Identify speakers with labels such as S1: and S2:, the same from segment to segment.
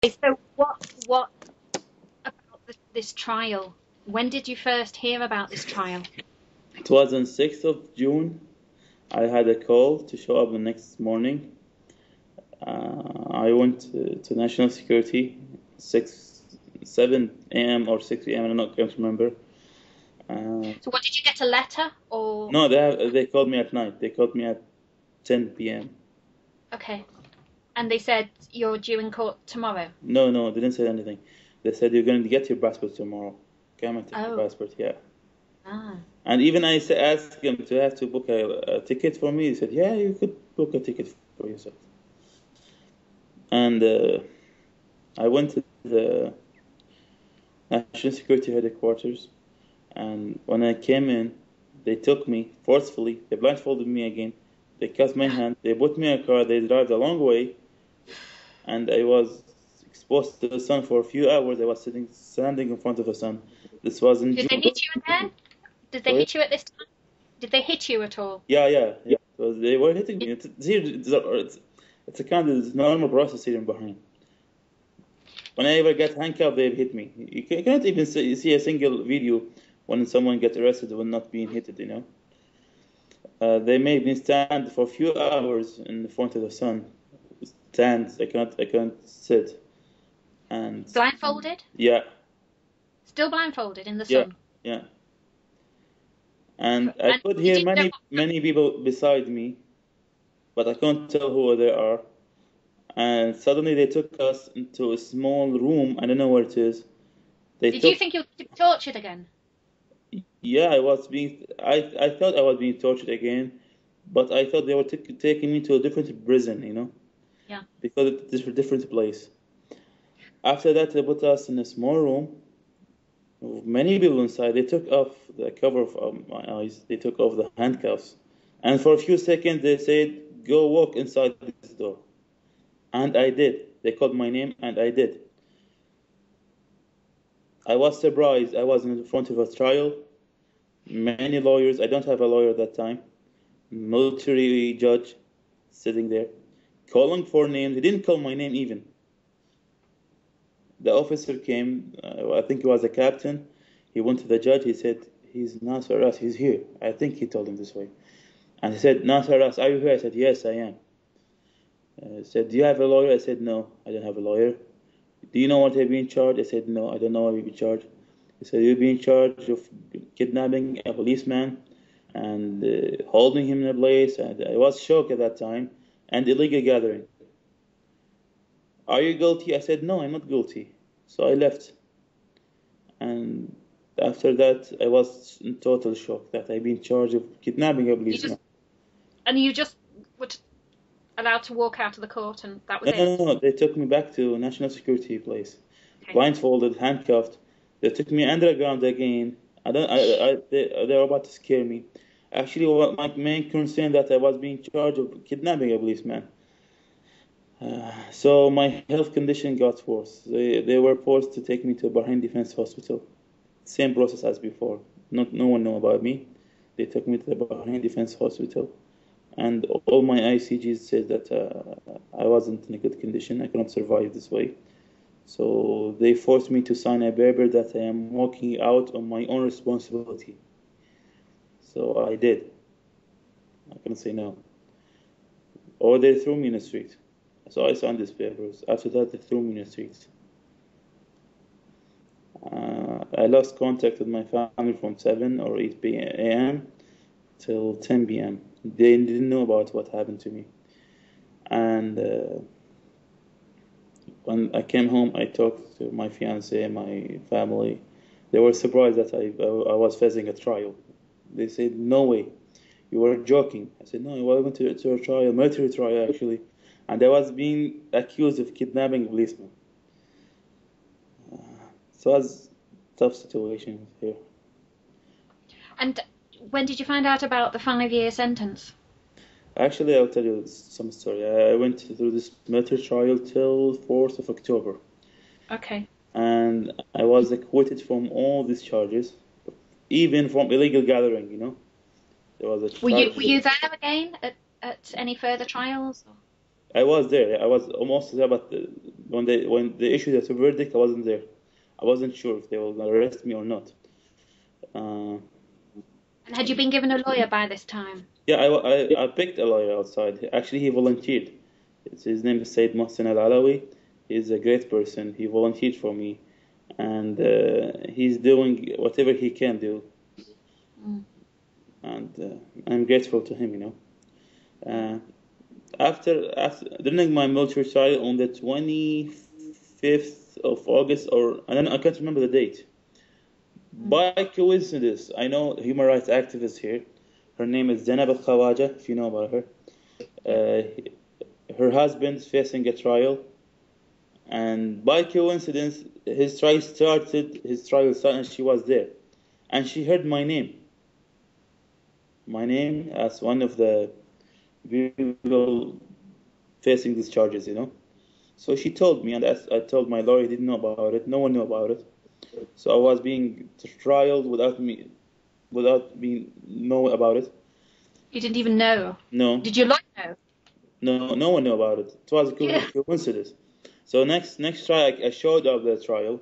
S1: So what about this trial? When did you first hear about this trial?
S2: It was on 6th of June. I had a call to show up the next morning. I went to National Security, 7 a.m. or 6 a.m. I can't remember.
S1: So what did you get, a letter or?
S2: No, they called me at night. They called me at 10 p.m.
S1: Okay. And they said you're due in court tomorrow?
S2: No, they didn't say anything. They said you're going to get your passport tomorrow. Come and take your
S1: Oh.
S2: passport, yeah.
S1: Ah.
S2: And even I asked him to have to book a ticket for me. He said, yeah, you could book a ticket for yourself. And I went to the National Security headquarters, and when I came in, they took me forcefully. They blindfolded me again. They cut my hand. They put me in a car. They drove a long way, and I was exposed to the sun for a few hours. I was standing in front of the sun. This was in
S1: Did they
S2: June.
S1: hit you again? Did they
S2: Sorry?
S1: hit you at this time? Did they hit you at all?
S2: Yeah. So they were hitting me. It's a kind of normal process here in Bahrain. When I ever get handcuffed, they hit me. You cannot even see a single video when someone gets arrested when not being hit. They made me stand for a few hours in front of the sun. Stand. I can't sit. And
S1: Blindfolded?
S2: yeah,
S1: Still blindfolded in the
S2: yeah,
S1: sun?
S2: yeah. And I
S1: And
S2: could
S1: you
S2: hear
S1: didn't know
S2: many people beside me, but I can't tell who they are. And suddenly they took us into a small room. I don't know where it is.
S1: Did you think you were to be tortured again?
S2: Yeah, I thought I was being tortured again, but I thought they were taking me to a different prison.
S1: Yeah.
S2: Because it's a different place. After that, they put us in a small room with many people inside. They took off the cover of my eyes. They took off the handcuffs. And for a few seconds, they said, go walk inside this door. And I did. They called my name, and I did. I was surprised. I was in front of a trial. Many lawyers. I don't have a lawyer at that time. Military judge sitting there, calling for names. He didn't call my name even. The officer came, I think he was a captain. He went to the judge. He said, he's Nasser Ras. He's here. I think he told him this way. And he said, Nasser Ras, are you here? I said, yes, I am. He said, do you have a lawyer? I said, no, I don't have a lawyer. Do you know what I've been charged? I said, no, I don't know what I've been charged. He said, you've been charged of kidnapping a policeman and holding him in a place. And I was shocked at that time. And illegal gathering. Are you guilty? I said, no, I'm not guilty. So I left. And after that, I was in total shock that I've been charged of kidnapping a policeman.
S1: You just were allowed to walk out of the court, and that was it?
S2: No. They took me back to a national security place.
S1: Okay.
S2: Blindfolded, handcuffed. They took me underground again. They were about to scare me. Actually, my main concern that I was being charged of kidnapping a policeman. So my health condition got worse. They were forced to take me to Bahrain Defense Hospital. Same process as before. No one knew about me. They took me to the Bahrain Defense Hospital. And all my ICGs said that I wasn't in a good condition. I cannot survive this way. So they forced me to sign a paper that I am walking out on my own responsibility. So I did. I couldn't say no. Or they threw me in the street. So I signed these papers. After that, they threw me in the streets. I lost contact with my family from 7 or 8 a.m. till 10 p.m. They didn't know about what happened to me. And when I came home, I talked to my fiancé, my family. They were surprised that I was facing a trial. They said, no way, you were joking. I said, no, I went to a trial, military trial actually. And I was being accused of kidnapping a policeman. So it was a tough situation here.
S1: And when did you find out about the 5-year sentence?
S2: Actually, I'll tell you some story. I went through this military trial till 4th of October.
S1: Okay.
S2: And I was acquitted from all these charges, even from illegal gathering. There was a
S1: Were you there again at any further trials?
S2: I was there. I was almost there, but when they issued the verdict, I wasn't there. I wasn't sure if they were gonna arrest me or not.
S1: And had you been given a lawyer by this time?
S2: Yeah, I picked a lawyer outside. Actually, he volunteered. His name is Said Mohsen Al Alawi. He's a great person. He volunteered for me, and he's doing whatever he can do. And I'm grateful to him. After during my military trial on the 25th of August, I can't remember the date. By coincidence, I know a human rights activist here. Her name is Zainab Al Khawaja, if you know about her. Her husband's facing a trial, and by coincidence, his trial started, and she was there. And she heard my name as one of the people facing these charges, So she told me, and I told my lawyer, he didn't know about it. No one knew about it. So I was being trialed without me know about it.
S1: You didn't even know?
S2: No.
S1: Did your lawyer know?
S2: No one knew about it. It was a coincidence. So next trial, I showed up the trial.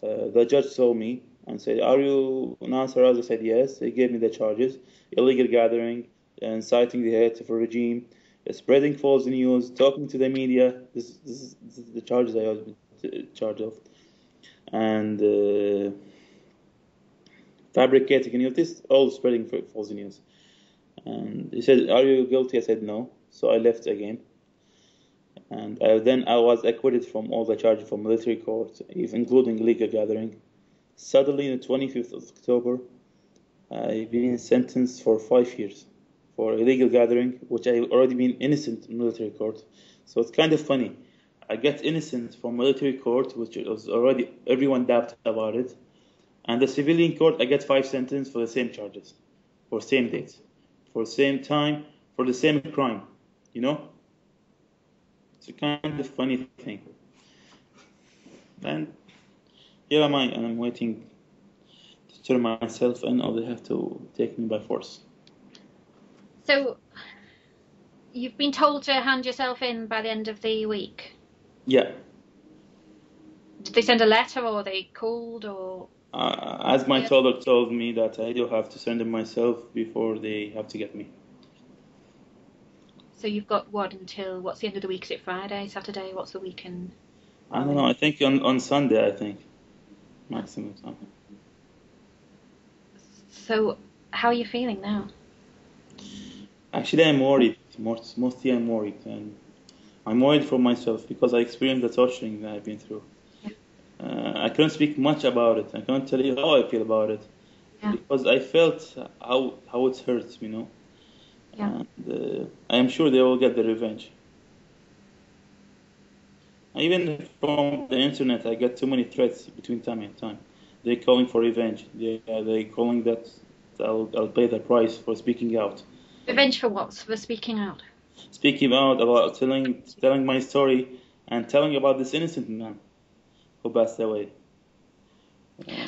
S2: The judge saw me and said, "Are you Nasser Raz?" I said, "Yes." He gave me the charges: illegal gathering, inciting the hate of a regime, spreading false news, talking to the media. This is the charges I was charged of, and fabricating news. This all spreading false news. And he said, "Are you guilty?" I said, "No." So I left again. And then I was acquitted from all the charges from military court, including illegal gathering. Suddenly, on the 25th of October, I've been sentenced for 5 years for illegal gathering, which I already been innocent in military court. So it's kind of funny. I get innocent from military court, which was already everyone doubted about it. And the civilian court, I get 5 sentences for the same charges, for same dates, for same time, for the same crime. It's a kind of funny thing. And here am I, and I'm waiting to turn myself in, or they have to take me by force.
S1: So, you've been told to hand yourself in by the end of the week?
S2: Yeah.
S1: Did they send a letter, or they called, or...?
S2: As my father told me that I do have to send them myself before they have to get me.
S1: So you've got what's the end of the week? Is it Friday, Saturday? What's the weekend?
S2: I don't know. I think on Sunday, I think. Maximum something.
S1: So how are you feeling now?
S2: Actually, I'm worried. Mostly I'm worried. And I'm worried for myself because I experienced the torturing that I've been through. Yeah. I can't speak much about it. I can't tell you how I feel about it. Yeah. Because I felt how it hurts, Yeah. And I am sure they will get the revenge. Even from the internet, I get too many threats between time and time. They're calling for revenge. They're calling that I'll pay the price for speaking out.
S1: Revenge for what? For speaking out? Speaking
S2: out about telling my story and telling about this innocent man who passed away.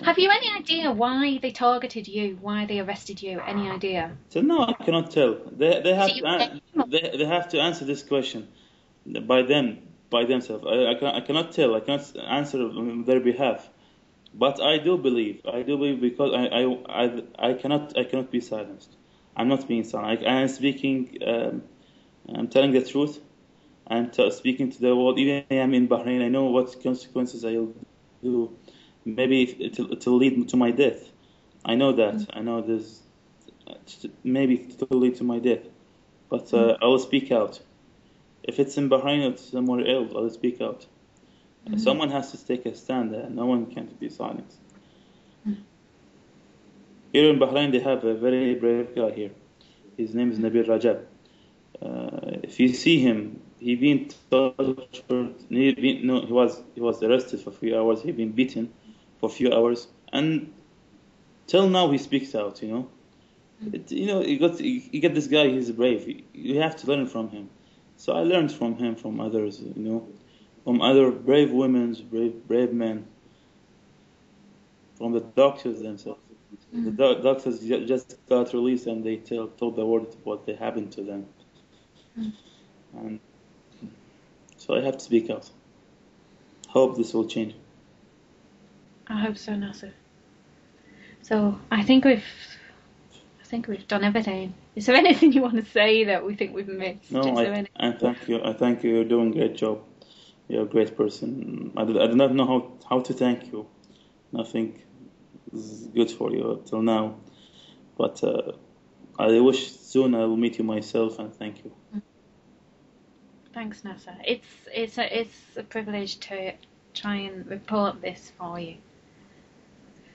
S1: Have you any idea why they targeted you? Why they arrested you? Any idea?
S2: So no, I cannot tell. They have to answer this question by themselves. I cannot tell. I cannot answer on their behalf. But I do believe because I cannot be silenced. I'm not being silent. I am speaking. I'm telling the truth. I'm speaking to the world. Even if I'm in Bahrain, I know what consequences I'll do. Maybe it'll lead to my death. I know that. I know this. Maybe it'll lead to my death. But I will speak out. If it's in Bahrain or somewhere else, I will speak out. Mm-hmm. Someone has to take a stand there. No one can be silent. Mm-hmm. Here in Bahrain, they have a very brave guy here. His name is Nabil Rajab. If you see him, he been tortured. He was arrested for a few hours. He been beaten for a few hours, and till now he speaks out. You get this guy. He's brave. You have to learn from him. So I learned from him, from others. From other brave women, brave men, from the doctors themselves. Mm-hmm. The doctors just got released, and they told the world what they happened to them. Mm-hmm. And so I have to speak out. hope this will change.
S1: I hope so, Nasser. So I think we've done everything. Is there anything you want to say that we think we've missed?
S2: No,
S1: Is there any...
S2: I thank you. I thank you. You're doing a great job. You're a great person. I do not know how to thank you. Nothing is good for you till now. But I wish soon I will meet you myself and thank you.
S1: Thanks, Nasser. It's a privilege to try and report this for you.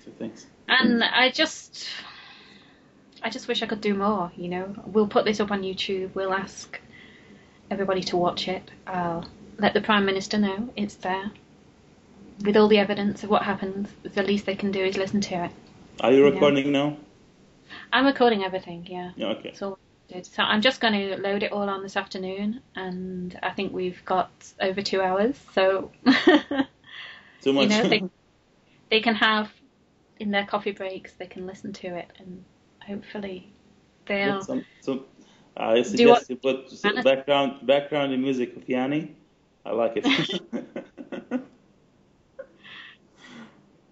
S2: So thanks.
S1: And I just wish I could do more, you know. We'll put this up on YouTube. We'll ask everybody to watch it. I'll let the Prime Minister know it's there. With all the evidence of what happened, the least they can do is listen to it.
S2: Are you recording now?
S1: I'm recording everything, yeah.
S2: Yeah, okay.
S1: That's all I did. So I'm just going to load it all on this afternoon, and I think we've got over 2 hours, so...
S2: Too much.
S1: You know, they can have, in their coffee breaks, they can listen to it, and hopefully they'll...
S2: I suggest you put background music of Yanni. I like it.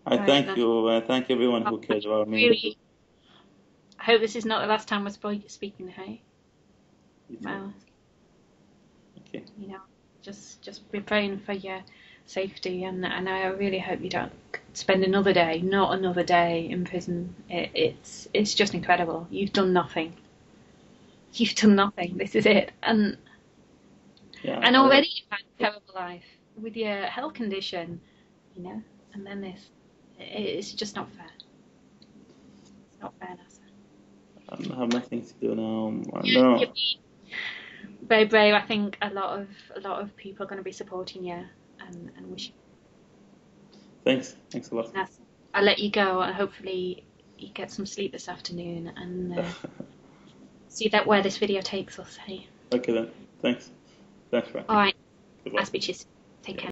S2: I thank you. I thank everyone who cares about me.
S1: Really, I hope this is not the last time we're speaking, hey? Well,
S2: okay.
S1: You know, just be praying for your safety, and I really hope you don't spend not another day in prison. It's just incredible. You've done nothing. You've done nothing. This is it. And already you've had a terrible life with your health condition, you know, and then this. It's just not fair. It's not fair, Nasser.
S2: I have nothing to do now.
S1: You're very brave. I think a lot of people are going to be supporting you and wishing.
S2: Thanks a lot.
S1: Nasser, I'll let you go, and hopefully you get some sleep this afternoon and see where this video takes us. Hey.
S2: Okay then. Thanks, Frank.
S1: All right.
S2: Goodbye.
S1: I'll speak to you soon. Take care.